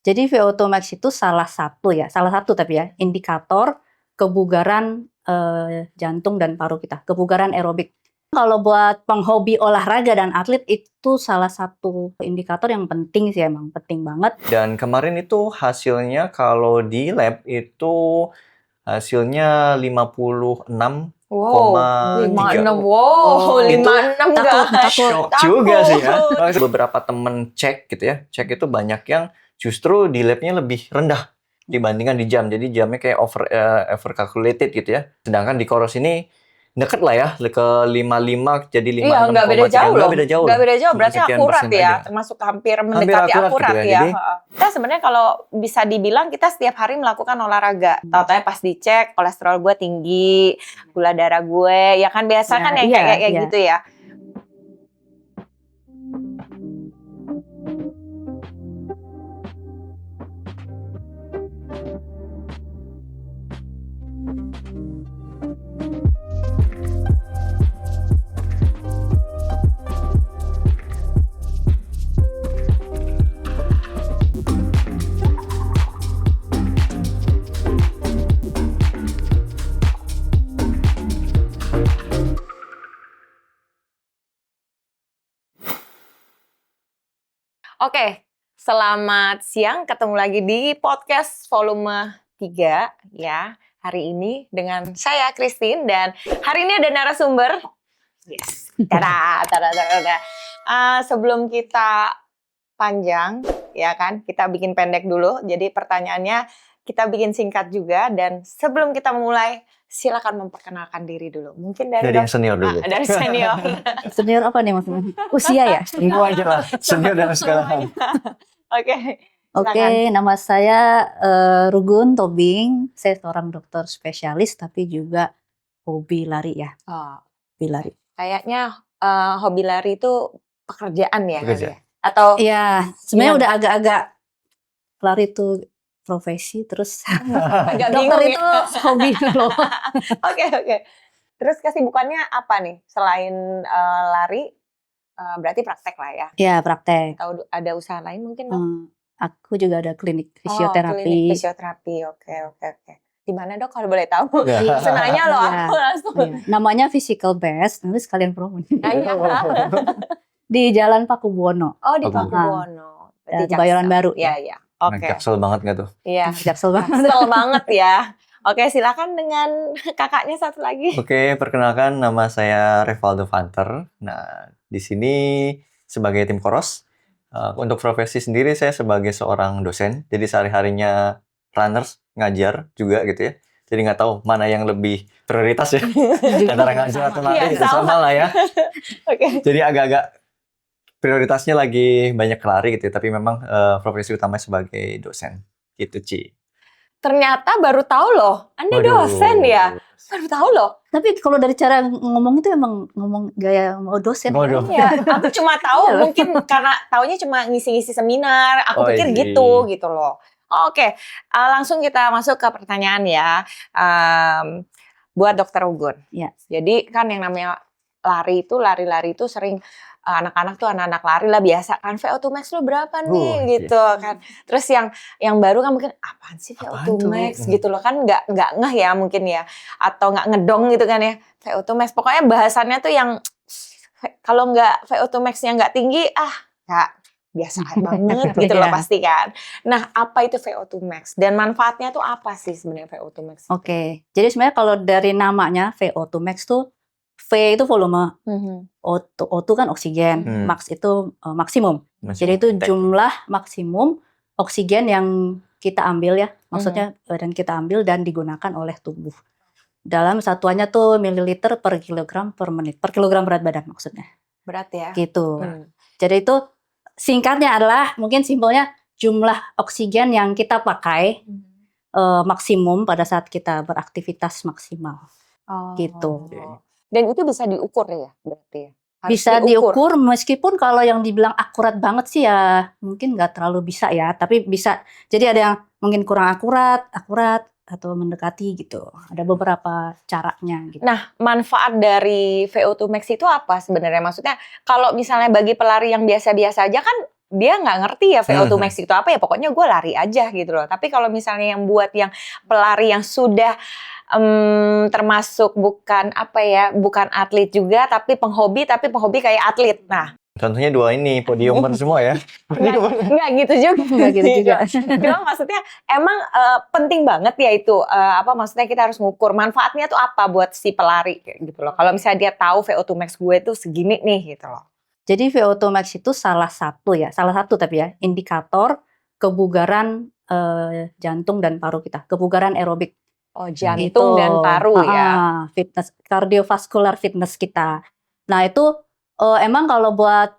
Jadi VO2 max itu salah satu tapi ya, indikator kebugaran jantung dan paru kita, kebugaran aerobik. Kalau buat penghobi olahraga dan atlet itu salah satu indikator yang penting sih, emang penting banget. Dan kemarin itu hasilnya kalau di lab itu hasilnya 56,3. Wow, 56. Wow, Itu 56 guys. Shock juga sih ya. Beberapa temen cek gitu ya. Cek itu banyak yang justru di labnya lebih rendah dibandingkan di jam. Jadi jamnya kayak over calculated gitu ya. Sedangkan di Coros ini deket lah ya, ke 55 jadi 56,3. Iya, nggak beda jauh loh. Nggak beda jauh, Cuma berarti sekian akurat persen ya. aja. Termasuk hampir mendekati akurat akurat gitu ya. ya. Jadi, Kita sebenarnya kalau bisa dibilang kita setiap hari melakukan olahraga. Tahu-tahu pas dicek kolesterol gue tinggi, gula darah gue, ya kan biasa kan yang kayak gitu ya. Oke, selamat siang. Ketemu lagi di podcast volume 3 ya. Hari ini dengan saya Christine dan hari ini ada narasumber. Yes. Tada. Sebelum kita panjang ya kan, kita bikin pendek dulu. Jadi pertanyaannya kita bikin singkat juga dan sebelum kita memulai silakan memperkenalkan diri dulu. Mungkin dari yang senior dulu. Dari senior. Senior apa nih maksudnya? Usia ya? Semua aja lah. Senior dalam segala hal. Oke, nama saya Rugun Tobing. Saya seorang dokter spesialis tapi juga hobi lari ya. Hobi lari. Kayaknya hobi lari itu pekerjaan ya? Pekerjaan. Atau ya sebenarnya udah agak-agak lari itu profesi, terus agak dokter bingung itu hobi loh. Oke. Terus kesibukannya apa nih selain lari? Berarti praktek lah ya? Ya praktek. Atau ada usaha lain mungkin dong? Aku juga ada klinik fisioterapi. Klinik fisioterapi, oke. Di mana dok kalau boleh tahu? Senangnya loh aku langsung. Namanya Physical Best, nanti sekalian promo. Di Jalan Pakubuwono. Oh di Pakubuwono. Kebayoran Baru. Iya. Oke. Jaksel banget nggak tuh? Iya. Jaksel banget. Jaksel banget ya. Oke, silakan dengan kakaknya satu lagi. Oke, perkenalkan nama saya Revaldo Vanter. Nah, di sini sebagai tim Coros. Untuk profesi sendiri saya sebagai seorang dosen. Jadi sehari-harinya runners, ngajar juga gitu ya. Jadi nggak tahu mana yang lebih prioritas ya. Antara ngajar atau lari, sama lah ya. Oke. Jadi agak-agak prioritasnya lagi banyak lari gitu ya, tapi memang profesi utama sebagai dosen gitu Ci. Ternyata baru tahu loh, Anda dosen ya? Baru tahu loh. Tapi kalau dari cara ngomong itu emang ngomong gaya mau dosen. Iya, aku cuma tahu mungkin karena taunya cuma ngisi-ngisi seminar, aku pikir gitu loh. Oke, langsung kita masuk ke pertanyaan ya. Buat Dokter Rugun. Ya. Jadi kan yang namanya lari itu sering anak-anak tuh anak-anak lari lah biasa kan VO2 max lu berapa nih gitu kan. Terus yang baru kan mungkin apaan sih VO2 max gitu loh kan nggak ngeh ya mungkin ya atau nggak ngedong gitu kan ya VO2 max. Pokoknya bahasannya tuh yang kalau nggak VO2 max-nya nggak tinggi nggak biasa banget gitu loh pasti kan. Nah apa itu VO2 max dan manfaatnya tuh apa sih sebenarnya VO2 max? Oke, jadi sebenarnya kalau dari namanya VO2 max tuh V itu volume, O2 kan oksigen, max itu maksimum. Jadi itu jumlah maksimum oksigen yang kita ambil ya, maksudnya dan kita ambil dan digunakan oleh tubuh. Dalam satuannya tuh mililiter per kilogram per menit, per kilogram berat badan maksudnya. Berat ya? Gitu. Jadi itu singkatnya adalah mungkin simpelnya jumlah oksigen yang kita pakai maksimum pada saat kita beraktivitas maksimal. Gitu. Dan itu bisa diukur ya berarti ya? Bisa diukur meskipun kalau yang dibilang akurat banget sih ya mungkin nggak terlalu bisa ya. Tapi bisa, jadi ada yang mungkin kurang akurat atau mendekati gitu. Ada beberapa caranya gitu. Nah manfaat dari VO2 max itu apa sebenarnya? Maksudnya kalau misalnya bagi pelari yang biasa-biasa aja kan dia nggak ngerti ya VO2 max Mhm. itu apa ya, pokoknya gue lari aja gitu loh. Tapi kalau misalnya yang buat yang pelari yang sudah termasuk bukan bukan atlet juga tapi penghobi kayak atlet. Nah, Contohnya 2 ini, podiuman semua ya. Enggak gitu juga Nggak gitu sih. juga. Cuma maksudnya emang penting banget ya itu maksudnya kita harus ngukur manfaatnya tuh apa buat si pelari kayak gitu loh. Kalau misalnya dia tahu VO2 max gue tuh segini nih gitu loh. Jadi VO2 max itu salah satu tapi ya indikator kebugaran jantung dan paru kita, kebugaran aerobik. Oh, Itu jantung dan paru ya. fitness cardiovascular fitness kita. Nah itu emang kalau buat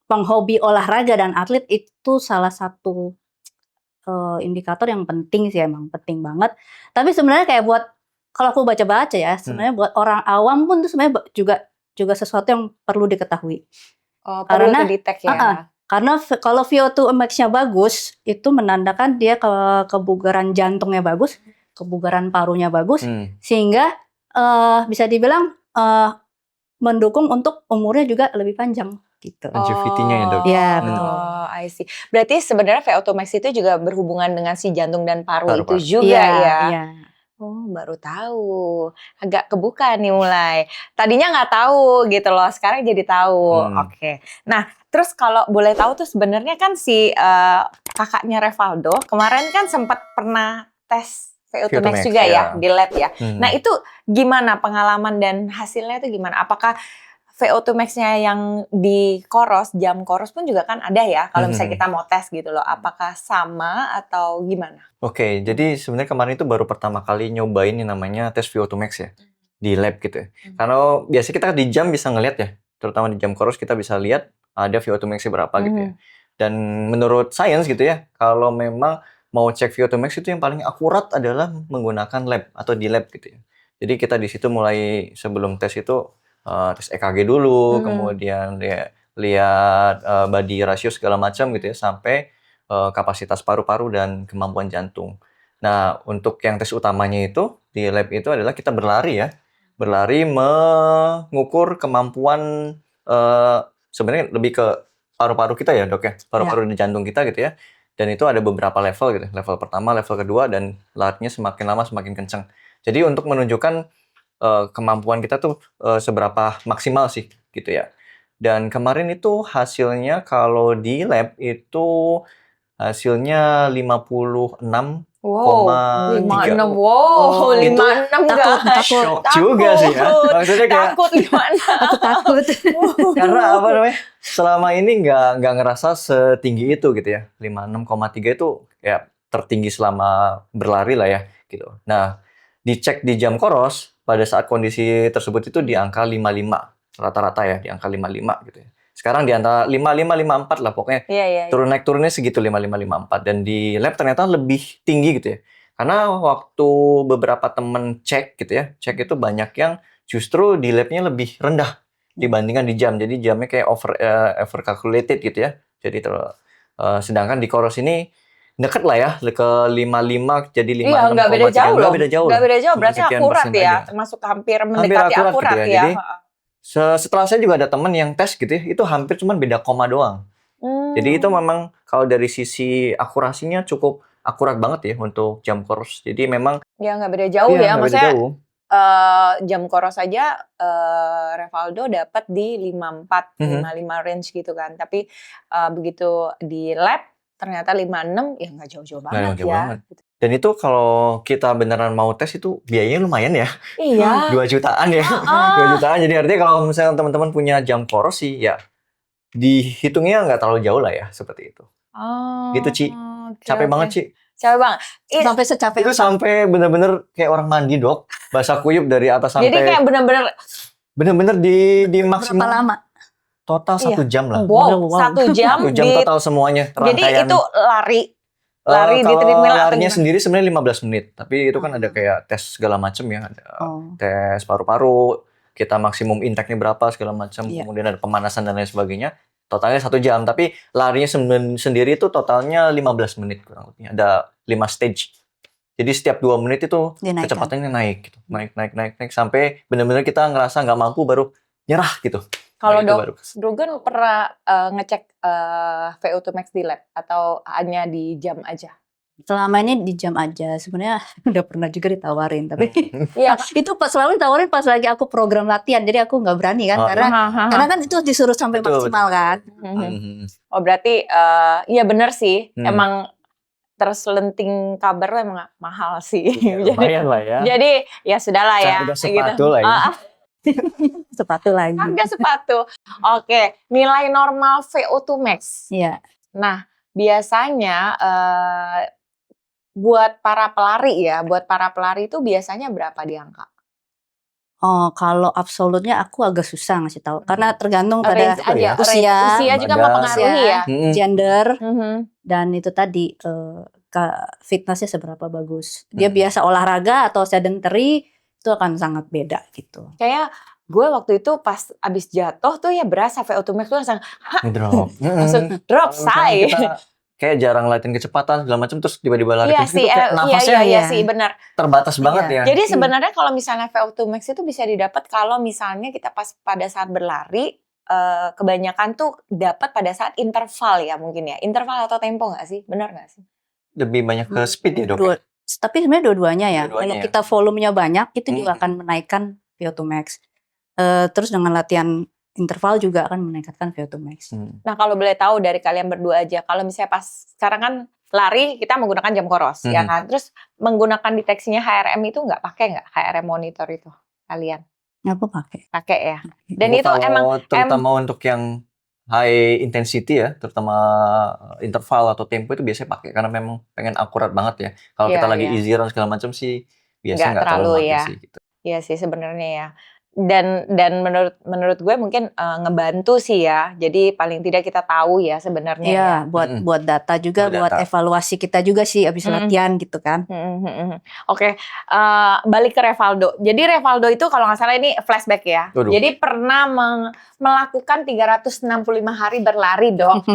penghobi olahraga dan atlet itu salah satu indikator yang penting sih, emang penting banget. Tapi sebenarnya kayak buat kalau aku baca-baca ya, sebenarnya buat orang awam pun tuh sebenarnya juga sesuatu yang perlu diketahui. Oh, perlu Karena kedetek ya. karena kalau VO2 max-nya bagus, itu menandakan dia kebugaran jantungnya bagus, kebugaran parunya bagus, sehingga bisa dibilang mendukung untuk umurnya juga lebih panjang gitu. Longevity-nya ya, Dok? Iya, betul. Oh, I see. Berarti sebenarnya VO2 max itu juga berhubungan dengan si jantung dan paru itu Paru-paru. juga ya. Iya. Oh, baru tahu. Agak kebuka nih mulai. Tadinya nggak tahu gitu loh, sekarang jadi tahu. Oke. Nah, terus kalau boleh tahu tuh sebenarnya kan si kakaknya Revaldo kemarin kan sempat pernah tes VO2 max juga ya di lab ya. Nah, itu gimana pengalaman dan hasilnya itu gimana? Apakah VO2 max-nya yang di Coros, jam Coros pun juga kan ada ya kalau misalnya kita mau tes gitu loh. Apakah sama atau gimana? Oke, jadi sebenarnya kemarin itu baru pertama kali nyobain yang namanya tes VO2 max ya di lab gitu ya. Karena biasanya kita di jam bisa ngeliat ya, terutama di jam Coros kita bisa lihat ada VO2 max-nya berapa gitu ya. Dan menurut sains gitu ya, kalau memang mau cek VO2 max itu yang paling akurat adalah menggunakan lab atau di lab gitu ya. Jadi kita di situ mulai sebelum tes itu tes EKG dulu, kemudian lihat body ratio segala macam gitu ya, sampai kapasitas paru-paru dan kemampuan jantung. Nah, untuk yang tes utamanya itu di lab itu adalah kita berlari ya, berlari mengukur kemampuan sebenarnya lebih ke paru-paru kita ya, Dok ya, paru-paru dan jantung kita gitu ya. Dan itu ada beberapa level gitu, level pertama, level kedua, dan larinya semakin lama semakin kencang. Jadi untuk menunjukkan kemampuan kita tuh seberapa maksimal sih gitu ya. Dan kemarin itu hasilnya kalau di lab itu hasilnya 56,3. Wow, 56. Wow, Itu 56 takut. Shock juga sih ya. Maksudnya kayak takut gimana? Aku takut. karena apa namanya? Selama ini nggak ngerasa setinggi itu gitu ya. 56,3 itu ya tertinggi selama berlari lah ya gitu. Nah, dicek di jam Coros pada saat kondisi tersebut itu di angka 55 rata-rata ya, di angka 55 gitu ya. Sekarang di antara 55 54 lah pokoknya. Iya. Turun naik turunnya segitu 55 54, dan di lab ternyata lebih tinggi gitu ya. Karena waktu beberapa temen cek gitu ya, cek itu banyak yang justru di labnya lebih rendah dibandingkan di jam. Jadi jamnya kayak over calculated gitu ya. Jadi sedangkan di Coros ini deket lah ya, ke 55 jadi 56,3. Iya, nggak beda jauh loh. Nggak beda jauh. Nggak beda jauh, berarti Sekian akurat persen ya. aja. Termasuk hampir mendekati akurat akurat gitu ya. ya. Jadi setelah saya juga ada temen yang tes gitu ya, itu hampir cuma beda koma doang. Jadi itu memang kalau dari sisi akurasinya cukup akurat banget ya untuk jam Coros. Jadi memang ya nggak beda jauh iya, ya. nggak beda Maksudnya jauh. jam Coros saja Revaldo dapat di 54, 55 range gitu kan. Tapi begitu di lab ternyata 56, ya nggak jauh-jauh banget jauh ya. banget. Dan itu kalau kita beneran mau tes itu biayanya lumayan ya. Iya. 2 jutaan ya. 2 jutaan. Jadi artinya kalau misalnya teman-teman punya jam Coros sih ya dihitungnya nggak terlalu jauh lah ya, seperti itu. Gitu, Ci. Capek banget, Ci. Capek banget. Sampai secapek Itu sampai bener-bener kayak orang mandi, Dok. Basah kuyup dari atas sampai. Jadi kayak bener-bener di berapa maksimal lama? total 1 jam lah. Wow, 1 jam. 1 jam total semuanya. Jadi Rangkaian. itu lari di treadmill atau larinya gimana? sendiri sebenarnya 15 menit. Tapi itu kan ada kayak tes segala macam ya. Ada tes paru-paru, kita maksimum intake-nya berapa segala macam. Kemudian ada pemanasan dan lain sebagainya. Totalnya 1 jam. Tapi larinya sendiri itu totalnya 15 menit kurang lebih. Ada 5 stage. Jadi setiap 2 menit itu kecepatannya naik gitu. Naik sampai benar-benar kita ngerasa nggak mampu baru nyerah gitu. Kalau itu baru Drogon pernah ngecek VO2 max di lab atau hanya di jam aja? Selama ini di jam aja. Sebenarnya udah pernah juga ditawarin, tapi Iya. itu selalu ditawarin pas lagi aku program latihan. Jadi aku nggak berani kan, karena kan itu disuruh sampai Betul, maksimal kan. Oh berarti ya benar sih. Emang terselenting kabar lo emang mahal sih. Lumayan lah ya. Jadi ya sudahlah ya. Harga sepatu lah ya. Sepatu lagi. Harga sepatu. Oke, nilai normal VO2 max. Iya. Nah, biasanya buat para pelari itu biasanya berapa di angka? Oh, kalau absolutnya aku agak susah ngasih tahu karena tergantung pada Range aja. usia juga mempengaruhi ya. gender, dan itu tadi fitnessnya seberapa bagus. Dia biasa olahraga atau sedentary, itu akan sangat beda gitu. Kayak gue waktu itu pas abis jatuh tuh ya berasa VO2 max tuh langsung drop say. Kayak jarang latihan kecepatan segala macam terus tiba-tiba lari Iya sih, iya sih benar. Terbatas banget ya. Jadi sebenarnya kalau misalnya VO2 max itu bisa didapat kalau misalnya kita pada saat berlari kebanyakan tuh dapat pada saat interval ya mungkin ya. Interval atau tempo nggak sih? Benar nggak sih? Lebih banyak ke speed ya dok? Tapi sebenarnya dua-duanya ya. Kalau kita volumenya banyak itu juga akan menaikkan VO2 max. Terus dengan latihan interval juga akan meningkatkan VO2 max. Nah kalau boleh tahu dari kalian berdua aja, kalau misalnya pas sekarang kan lari kita menggunakan jam koros ya kan, terus menggunakan deteksinya HRM itu nggak pakai nggak HRM monitor itu kalian? Aku pakai. Pakai ya. Dan itu emang terutama untuk yang high intensity ya, terutama interval atau tempo itu biasanya pakai karena memang pengen akurat banget ya. Kalau kita lagi easy run segala macam sih biasanya nggak terlalu ya. sih gitu. Iya sih sebenarnya ya. Dan menurut gue mungkin ngebantu sih ya. Jadi paling tidak kita tahu ya sebenarnya. Iya, buat data juga, buat evaluasi kita juga sih abis latihan gitu kan. Oke, balik ke Revaldo. Jadi Revaldo itu kalau nggak salah ini flashback ya. Jadi pernah melakukan 365 hari berlari dong.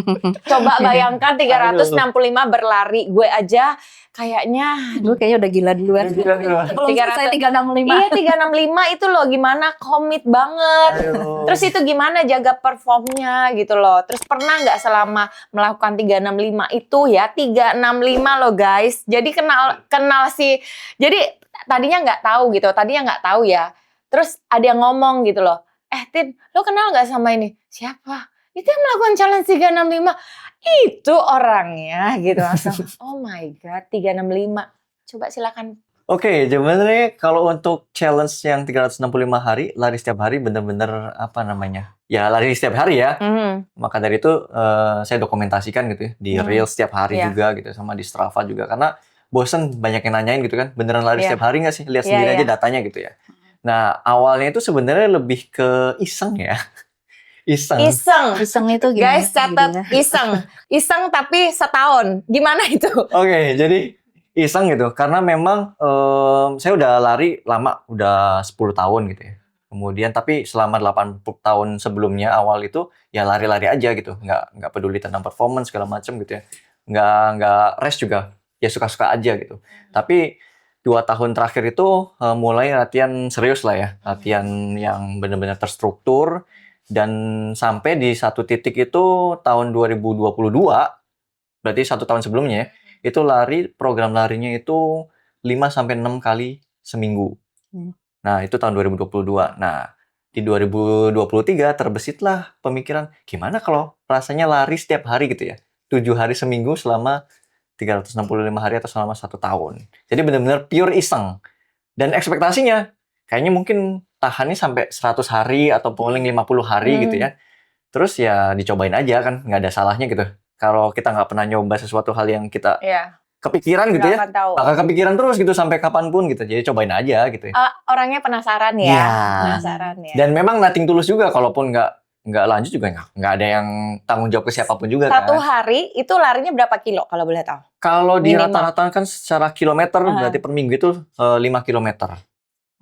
Coba bayangkan 365 berlari. Gue aja kayaknya udah gila duluan. Belum selesai 365. Iya 365 itu loh gimana komit banget. Terus itu gimana jaga performnya gitu loh. Terus pernah nggak selama melakukan 365 itu ya 365 loh guys. Jadi kenal sih. Jadi tadinya nggak tahu ya. Terus ada yang ngomong gitu loh. Tin, lo kenal nggak sama ini? Siapa? Itu yang melakukan challenge 365. Itu orangnya gitu langsung. Oh my god, 365. Coba silakan. Oke, sebenarnya kalau untuk challenge yang 365 hari, lari setiap hari benar-benar apa namanya? Ya lari setiap hari ya. Maka dari itu saya dokumentasikan gitu ya di Reels setiap hari juga gitu sama di Strava juga karena bosen banyak yang nanyain gitu kan, beneran lari setiap hari nggak sih? Lihat sendiri aja datanya gitu ya. Nah, awalnya itu sebenarnya lebih ke iseng ya. Iseng itu gimana? Guys, catat iseng tapi setahun. Gimana itu? Oke, jadi iseng gitu. Karena memang saya udah lari lama, udah 10 tahun gitu ya. Kemudian tapi selama 80 tahun sebelumnya awal itu ya lari-lari aja gitu. Nggak peduli tentang performance segala macam gitu ya. Nggak rest juga. Ya suka-suka aja gitu. Tapi 2 tahun terakhir itu mulai latihan serius lah ya. Latihan yang benar-benar terstruktur. Dan sampai di satu titik itu tahun 2022, berarti 1 tahun sebelumnya, itu program larinya itu 5-6 kali seminggu. Nah, itu tahun 2022. Nah, di 2023 terbesitlah pemikiran, gimana kalau rasanya lari setiap hari gitu ya? 7 hari seminggu selama 365 hari atau selama 1 tahun. Jadi benar-benar pure iseng. Dan ekspektasinya, kayaknya mungkin tahannya sampai 100 hari atau paling 50 hari gitu ya. Terus ya dicobain aja kan, nggak ada salahnya gitu. Kalau kita nggak pernah nyoba sesuatu hal yang kita kepikiran gitu ya, bakal kepikiran terus gitu sampai kapanpun gitu. Jadi cobain aja gitu ya. Orangnya penasaran ya. Penasaran ya. Dan memang nothing tulus juga, kalaupun nggak lanjut juga nggak ada yang tanggung jawab ke siapapun juga kan. 1 hari itu larinya berapa kilo kalau boleh tahu? Kalau di rata-rata kan secara kilometer berarti per minggu itu 5 kilometer.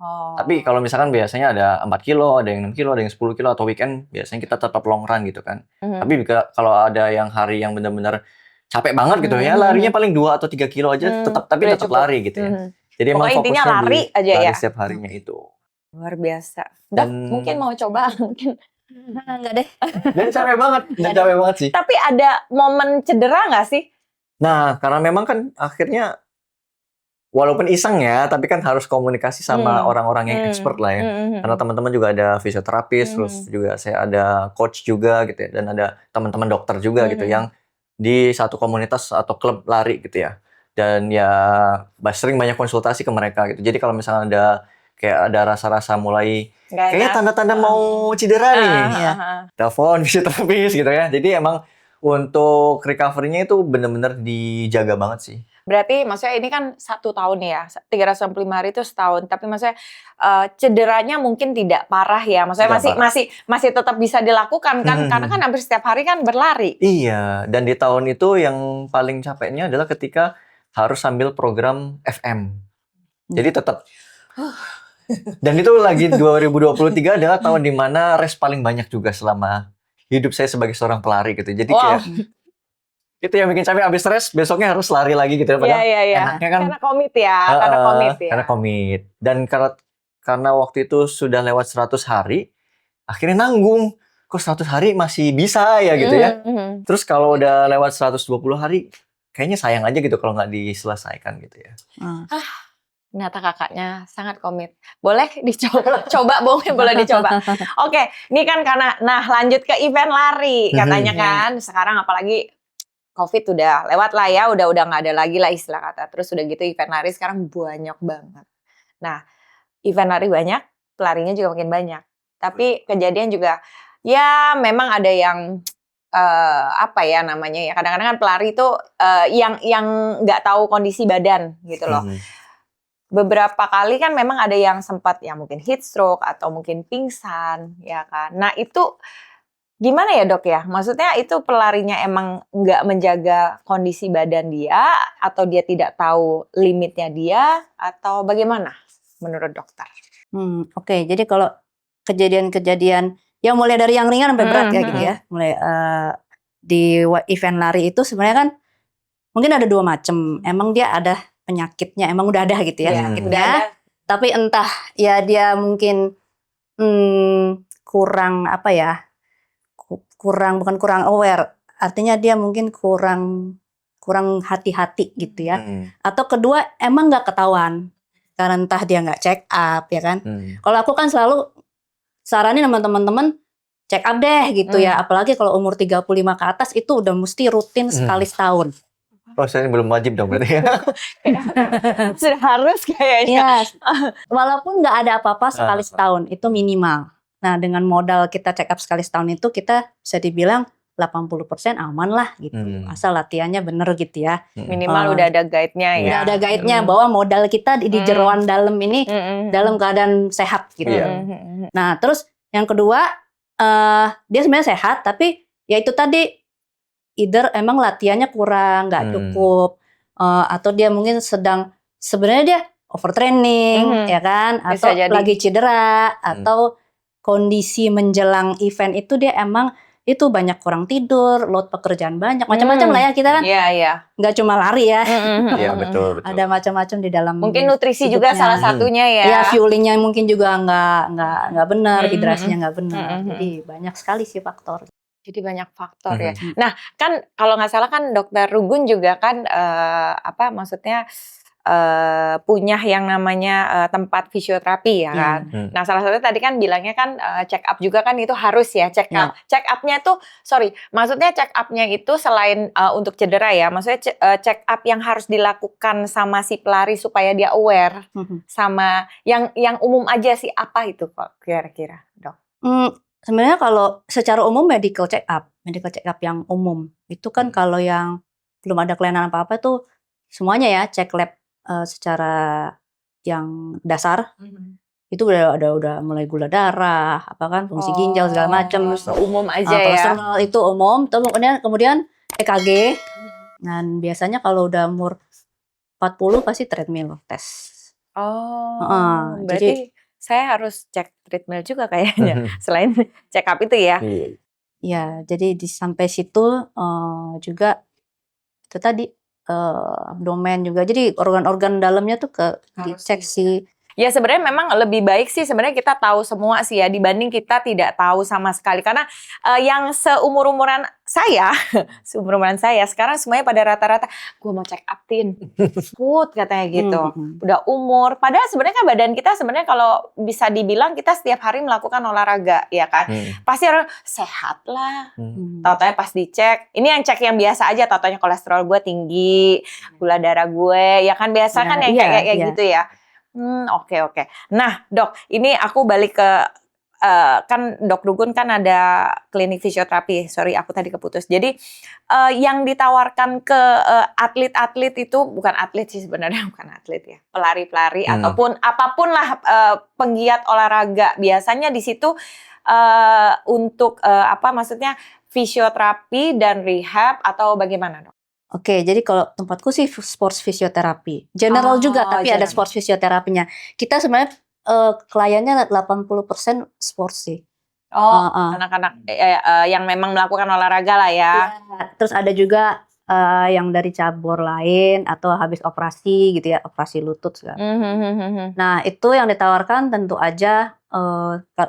Tapi kalau misalkan biasanya ada 4 kilo, ada yang 6 kilo, ada yang 10 kilo, atau weekend biasanya kita tetap long run gitu kan. Tapi kalau ada yang hari yang benar-benar capek banget gitu ya, larinya paling 2 atau 3 kilo aja tetap lari gitu ya. Jadi emang fokusnya lari aja ya. Lari setiap harinya itu. Luar biasa. Dan mungkin mau coba mungkin Enggak deh. Dan capek banget sih. Tapi ada momen cedera nggak sih? Nah, karena memang kan akhirnya walaupun iseng ya, tapi kan harus komunikasi sama orang-orang yang expert lah ya. Karena teman-teman juga ada fisioterapis, terus juga saya ada coach juga gitu ya, dan ada teman-teman dokter juga gitu yang di satu komunitas atau klub lari gitu ya. Dan ya sering banyak konsultasi ke mereka gitu. Jadi kalau misalnya ada rasa-rasa mulai kayaknya tanda-tanda mau cedera nih, telepon fisioterapis gitu ya. Jadi emang untuk recovery-nya itu benar-benar dijaga banget sih. Berarti maksudnya ini kan 1 tahun ya, 365 hari itu setahun. Tapi maksudnya cederanya mungkin tidak parah ya. Maksudnya masih tetap bisa dilakukan kan? Karena kan hampir setiap hari kan berlari. Iya, dan di tahun itu yang paling capeknya adalah ketika harus sambil program FM. Jadi tetap. Dan itu lagi 2023 adalah tahun dimana rest paling banyak juga selama hidup saya sebagai seorang pelari gitu. Jadi kayak itu yang bikin capek, abis stres besoknya harus lari lagi gitu ya. Padahal enaknya kan karena komit ya, karena komit. Dan karena waktu itu sudah lewat 100 hari, akhirnya nanggung. Kok 100 hari masih bisa ya gitu ya. Terus kalau udah lewat 120 hari, kayaknya sayang aja gitu kalau nggak diselesaikan gitu ya. Ternyata kakaknya sangat komit. Boleh dicoba, boleh dicoba. Oke, ini kan karena, lanjut ke event lari katanya kan. Sekarang apalagi COVID udah lewat lah ya, udah nggak ada lagi lah istilah kata. Terus udah gitu event lari sekarang banyak banget. Nah, event lari banyak, pelarinya juga makin banyak. Tapi kejadian juga, ya memang ada yang apa ya namanya ya. Kadang-kadang kan pelari itu yang nggak tahu kondisi badan gitu loh. Beberapa kali kan memang ada yang sempat ya mungkin heat stroke atau mungkin pingsan ya kan. Nah itu gimana ya dok ya? Maksudnya itu pelarinya emang nggak menjaga kondisi badan dia atau dia tidak tahu limitnya dia atau bagaimana menurut dokter? Oke, jadi kalau kejadian-kejadian yang mulai dari yang ringan sampai berat ya gitu ya. Mulai di event lari itu sebenarnya kan mungkin ada 2 macam. Emang dia ada penyakitnya, emang udah ada gitu ya penyakitnya. Tapi entah ya dia mungkin kurang apa ya? Bukan kurang aware, artinya dia mungkin kurang hati-hati gitu ya. Atau kedua emang nggak ketahuan karena entah dia nggak check up ya kan. Kalau aku kan selalu saranin sama teman-teman check up deh gitu ya, apalagi kalau umur 35 ke atas itu udah mesti rutin sekali setahun. Oh, saya belum wajib dong berarti ya. Sudah harus kayaknya. Walaupun nggak ada apa-apa sekali setahun itu minimal. Nah, dengan modal kita check up sekali setahun itu kita bisa dibilang 80% aman lah gitu. Asal latihannya bener gitu ya. Minimal udah ada guide-nya ya. Udah ada guide-nya bahwa modal kita di jeroan dalam ini dalam keadaan sehat gitu. Nah, terus yang kedua dia sebenarnya sehat tapi ya itu tadi either emang latihannya kurang, nggak cukup atau dia mungkin sebenarnya dia overtraining ya kan, atau lagi cedera atau kondisi menjelang event itu dia emang itu banyak kurang tidur, load pekerjaan banyak, macam-macam lah ya kita kan. Nggak cuma lari ya. Iya betul. Ada macam-macam di dalam. Mungkin nutrisi hidupnya juga salah satunya ya. Ya fuelingnya mungkin juga nggak benar, hidrasinya nggak benar. Jadi banyak sekali sih faktor. Jadi banyak faktor ya. Nah kan kalau nggak salah kan dokter Rugun juga kan maksudnya punya yang namanya tempat fisioterapi ya kan. Nah salah satunya tadi kan bilangnya kan check up juga kan itu harus ya check up. Check upnya tuh maksudnya check upnya itu selain untuk cedera ya, maksudnya check up yang harus dilakukan sama si pelari supaya dia aware sama yang umum aja sih apa itu kok kira-kira dok? Sebenarnya kalau secara umum medical check up yang umum itu kan kalau yang belum ada kelainan apa-apa tuh semuanya ya cek lab secara yang dasar itu udah mulai gula darah, apa kan fungsi ginjal segala macam. Umum aja ya. Itu umum. Kemudian EKG. Dan biasanya kalau udah umur 40 pasti treadmill tes. Berarti saya harus cek treadmill juga kayaknya selain check up itu ya. Ya, jadi sampai situ juga itu tadi abdomen juga. Jadi organ-organ dalamnya tuh dicek si Ya sebenarnya memang lebih baik sih sebenarnya kita tahu semua sih ya dibanding kita tidak tahu sama sekali karena yang seumuran saya sekarang semuanya pada rata-rata gue mau check up tin food katanya gitu. Udah umur padahal sebenarnya kan badan kita sebenarnya kalau bisa dibilang kita setiap hari melakukan olahraga ya kan. Pasti harus sehat lah. Tahu-tahu pas dicek, ini yang cek yang biasa aja tahu-tahu kolesterol gue tinggi, gula darah gue ya kan biasa kan yang kayak gitu ya. Oke. Nah, Dok, ini aku balik ke kan Dok Dugun kan ada klinik fisioterapi. Sorry, aku tadi keputus. Jadi yang ditawarkan ke atlet-atlet itu bukan atlet sih sebenarnya, bukan atlet ya, pelari-pelari ataupun apapun lah penggiat olahraga. Biasanya di situ untuk maksudnya fisioterapi dan rehab atau bagaimana, Dok? Oke, jadi kalau tempatku sih sports fisioterapi. General juga, tapi ada sports fisioterapinya. Kita sebenarnya kliennya 80% sports sih. Anak-anak yang memang melakukan olahraga lah ya. Terus ada juga yang dari cabur lain atau habis operasi gitu ya, operasi lutut segala. Nah, itu yang ditawarkan tentu aja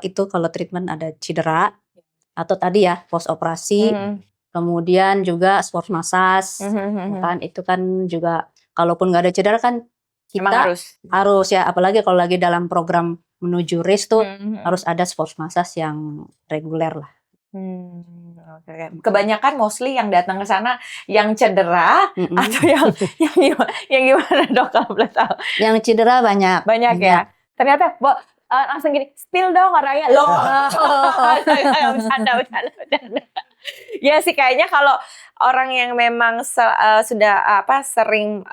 itu kalau treatment ada cedera atau tadi ya post operasi. Kemudian juga sports massage, kan itu kan juga kalaupun nggak ada cedera kan kita harus ya, apalagi kalau lagi dalam program menuju race tuh harus ada sports massage yang reguler lah. Kebanyakan mostly yang datang ke sana yang cedera atau yang gimana Dok kalau boleh tahu? Yang cedera banyak ya. Ternyata langsung gini, spill dong orangnya loh. Bercanda. Ya sih kayaknya kalau orang yang memang sudah sering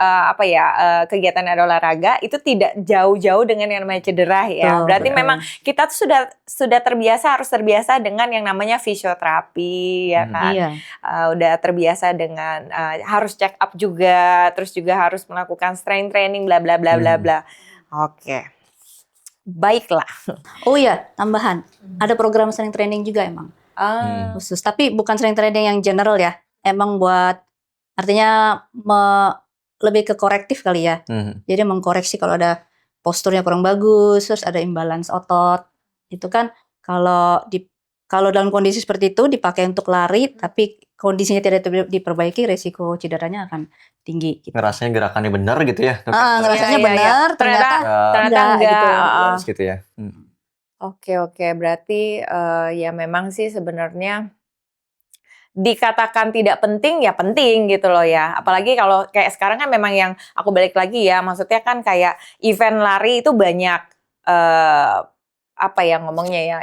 kegiatan olahraga itu tidak jauh-jauh dengan yang namanya cedera ya. Berarti memang kita tuh harus terbiasa dengan yang namanya fisioterapi ya kan. Udah terbiasa dengan harus check up juga, terus juga harus melakukan strength training bla bla bla bla bla. Oke. Baiklah. Oh iya, tambahan. Ada program strength training juga emang. Khusus, tapi bukan strength training yang general ya. Emang buat artinya lebih ke korektif kali ya. Jadi mengkoreksi kalau ada posturnya kurang bagus, terus ada imbalance otot. Itu kan kalau dalam kondisi seperti itu dipakai untuk lari, tapi kondisinya tidak diperbaiki, resiko cederanya akan tinggi. Gitu. Ngerasanya gerakannya benar gitu ya? Ngerasanya benar, ternyata enggak. Gitu ya. Oke. Berarti ya memang sih sebenarnya dikatakan tidak penting ya penting gitu loh ya. Apalagi kalau kayak sekarang kan memang yang aku balik lagi ya, maksudnya kan kayak event lari itu banyak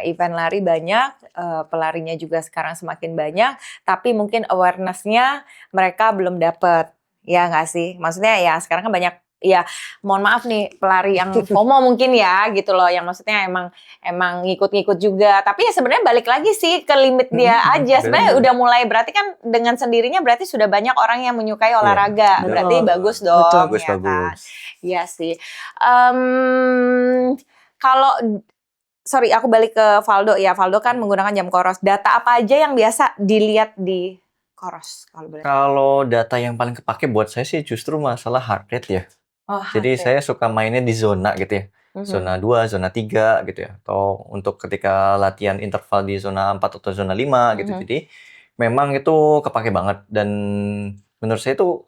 event lari banyak, pelarinya juga sekarang semakin banyak, tapi mungkin awareness-nya mereka belum dapat. Ya nggak sih? Maksudnya ya sekarang kan banyak ya mohon maaf nih pelari yang FOMO mungkin ya gitu loh, yang maksudnya emang ngikut-ngikut juga, tapi ya sebenarnya balik lagi sih ke limit dia aja. Sebenarnya udah mulai, berarti kan dengan sendirinya berarti sudah banyak orang yang menyukai olahraga, berarti bagus dong. Bagus. Iya sih. Kalau sorry aku balik ke Valdo ya, Valdo kan menggunakan jam Coros. Data apa aja yang biasa dilihat di Coros kalau boleh? Kalau data yang paling kepake buat saya sih justru masalah heart rate ya. Jadi saya suka mainnya di zona gitu ya. Zona 2, zona 3 gitu ya. Atau untuk ketika latihan interval di zona 4 atau zona 5 gitu. Jadi memang itu kepake banget. Dan menurut saya itu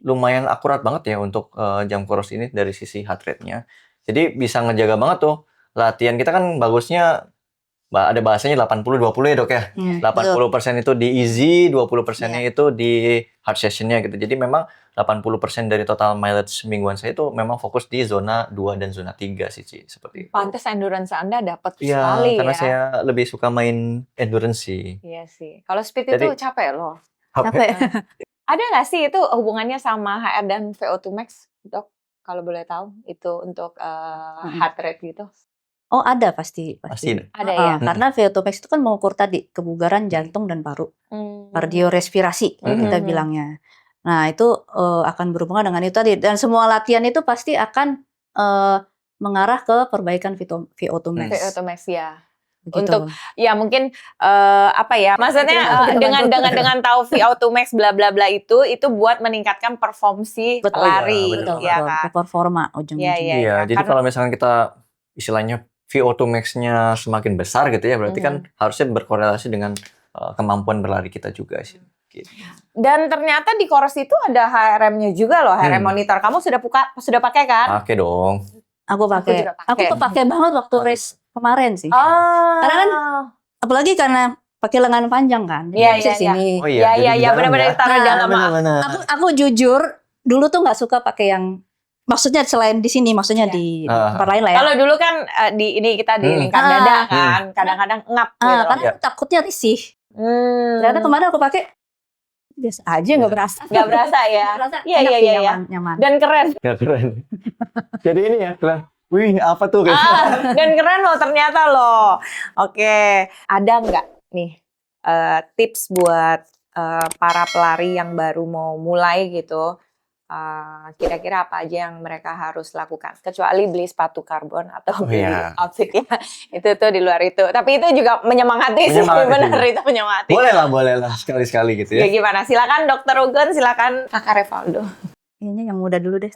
lumayan akurat banget ya untuk jam Coros ini dari sisi heart rate-nya. Jadi bisa ngejaga banget tuh. Latihan kita kan bagusnya ada bahasanya 80-20 ya Dok ya. 80% itu di easy, 20%-nya itu di hard session-nya gitu. Jadi memang 80% dari total mileage mingguan saya itu memang fokus di zona 2 dan zona 3 sih, Ci. Seperti itu. Pantes endurance Anda dapat sekali ya. Karena saya lebih suka main endurance sih. Iya sih. Kalau speed itu capek loh. Capek. Ada nggak sih itu hubungannya sama HR dan VO2 max, Dok? Kalau boleh tahu itu untuk heart rate gitu. Oh ada pasti. Ada ya. Karena VO2 max itu kan mengukur tadi kebugaran jantung dan paru, kardiorespirasi kita bilangnya. Nah itu akan berhubungan dengan itu tadi, dan semua latihan itu pasti akan mengarah ke perbaikan VO2 max. VO2 max ya. Gitu. Untuk ya mungkin maksudnya dengan tahu VO2 max bla bla bla itu buat meningkatkan perform si Betul, lari betul, ya betul. kan. Performa ujung-ujungnya. Iya, Jadi kalau misalkan kita istilahnya VO2 max-nya semakin besar gitu ya, berarti kan harusnya berkorelasi dengan kemampuan berlari kita juga sih. Gitu. Dan ternyata di Coros itu ada HRM-nya juga loh, HRM monitor. Kamu sudah pakai kan? Pakai dong. Aku pakai. Aku kepake banget waktu race kemarin sih. Oh. Karena kan apalagi karena pakai lengan panjang kan. Iya. Sini. Oh iya. Iya, benar-benar taruh di dalam. Aku jujur dulu tuh nggak suka pakai yang, maksudnya selain di sini, maksudnya di tempat lain lah ya. Kalau dulu kan kita di lingkar dada kan, kadang-kadang ngap gitu. Karena takutnya risih. Ternyata kemarin aku pakai biasa aja, nggak berasa. Nggak berasa ya. Iya. Nyaman. Dan keren. Keren. Jadi ini ya, wih apa tuh? Dan keren loh ternyata loh. Oke, ada nggak nih tips buat para pelari yang baru mau mulai gitu? Kira-kira apa aja yang mereka harus lakukan? Kecuali beli sepatu karbon atau beli outfit ya. Itu tuh di luar itu. Tapi itu juga menyemangati sih, benar itu menyemangati. Boleh lah sekali-sekali gitu ya. Ya gimana? Silakan Dokter Ugun, silakan Kakak Revaldo. Kayaknya yang muda dulu deh.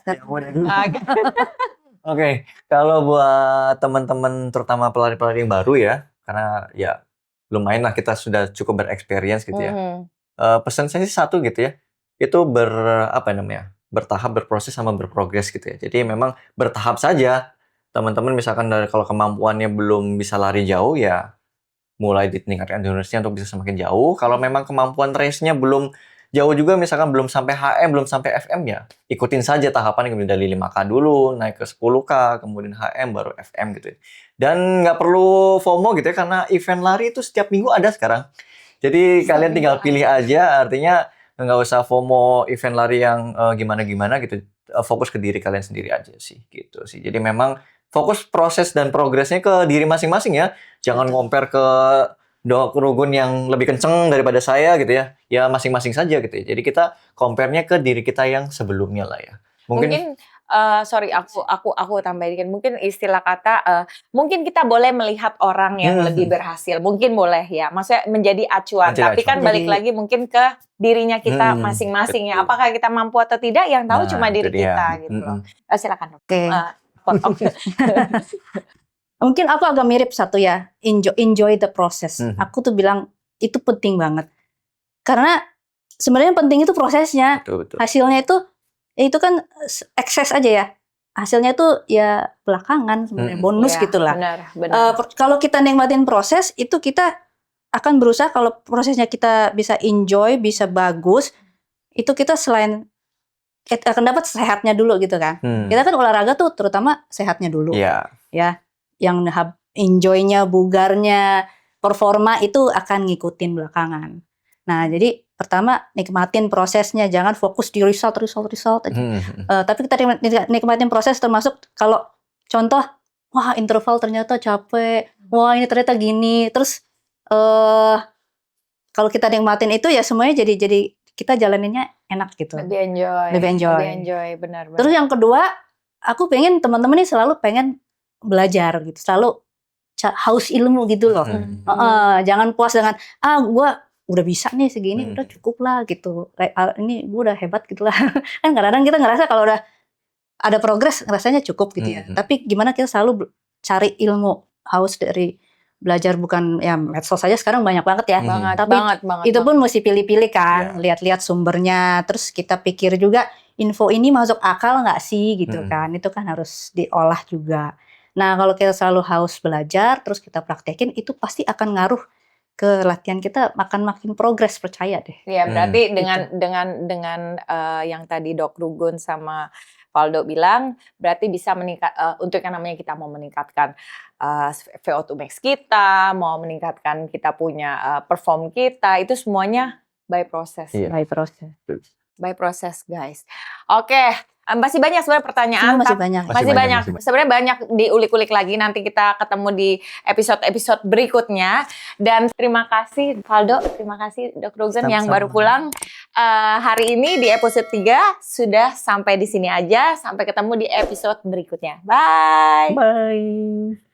Oke, kalau buat teman-teman terutama pelari-pelari yang baru ya, karena ya lumayan lah kita sudah cukup berexperience gitu ya. Pesan saya sih satu gitu ya, itu bertahap, berproses sama berprogres gitu ya. Jadi memang bertahap saja. Teman-teman misalkan kalau kemampuannya belum bisa lari jauh ya mulai ditingkatkan endurance-nya untuk bisa semakin jauh. Kalau memang kemampuan race-nya belum jauh juga, misalkan belum sampai HM, belum sampai FM ya, ikutin saja tahapan, kemudian dari 5K dulu, naik ke 10K, kemudian HM, baru FM gitu ya. Dan nggak perlu FOMO gitu ya, karena event lari itu setiap minggu ada sekarang. Jadi kalian tinggal pilih aja, artinya nggak usah FOMO event lari yang gimana-gimana gitu, fokus ke diri kalian sendiri aja sih, gitu sih. Jadi memang fokus proses dan progresnya ke diri masing-masing ya, jangan compare ke Dok Rugun yang lebih kenceng daripada saya gitu ya. Ya masing-masing saja gitu ya. Jadi kita compare-nya ke diri kita yang sebelumnya lah ya. Mungkin aku tambahin, mungkin istilah kata mungkin kita boleh melihat orang yang lebih berhasil. Mungkin boleh ya. Maksudnya menjadi acuan. Tapi kan balik lagi mungkin ke dirinya kita masing-masing ya. Apakah kita mampu atau tidak yang tahu cuma diri kita gitu loh. Silakan. Oke. Mungkin aku agak mirip satu ya, enjoy the process. Aku tuh bilang itu penting banget. Karena sebenarnya penting itu prosesnya. Betul. Hasilnya itu kan ekses aja ya. Hasilnya itu ya belakangan sebenarnya, bonus ya, gitulah. Benar. Kalau kita nikmatin proses, itu kita akan berusaha kalau prosesnya kita bisa enjoy, bisa bagus, itu kita selain kita akan dapat sehatnya dulu gitu kan. Kita kan olahraga tuh terutama sehatnya dulu. Ya. Yang enjoy-nya, bugarnya, performa itu akan ngikutin belakangan. Nah, jadi pertama nikmatin prosesnya, jangan fokus di result aja. Tapi kita nikmatin proses, termasuk kalau contoh, wah interval ternyata capek, wah ini ternyata gini. Terus kalau kita nikmatin itu ya semuanya jadi kita jalaninnya enak gitu. Lebih enjoy, benar. Terus yang kedua, aku pengen teman-teman ini selalu pengen belajar gitu, selalu haus ilmu gitu loh. Jangan puas dengan gue udah bisa nih segini, udah cukup lah gitu. Ini gue udah hebat gitu lah. Kan kadang-kadang kita ngerasa kalau udah ada progres rasanya cukup gitu ya. Tapi gimana kita selalu cari ilmu, haus dari belajar, bukan ya medsos saja sekarang banyak banget ya. Banget. Itu pun mesti pilih-pilih kan, lihat-lihat sumbernya, terus kita pikir juga info ini masuk akal nggak sih gitu kan. Itu kan harus diolah juga. Nah, kalau kita selalu haus belajar, terus kita praktekin, itu pasti akan ngaruh ke latihan kita, akan makin progres, percaya deh. Ya, berarti dengan yang tadi Dok Rugun sama Valdo bilang, berarti bisa meningkat untuk yang namanya kita mau meningkatkan VO2 max kita, mau meningkatkan kita punya perform kita, itu semuanya by process. By process, guys. Oke. Masih banyak sebenarnya pertanyaan. Masih banyak. Sebenarnya banyak diulik-ulik lagi. Nanti kita ketemu di episode-episode berikutnya. Dan terima kasih Valdo, terima kasih Dok Rugun yang baru pulang. Hari ini di episode 3 sudah sampai di sini aja. Sampai ketemu di episode berikutnya. Bye. Bye.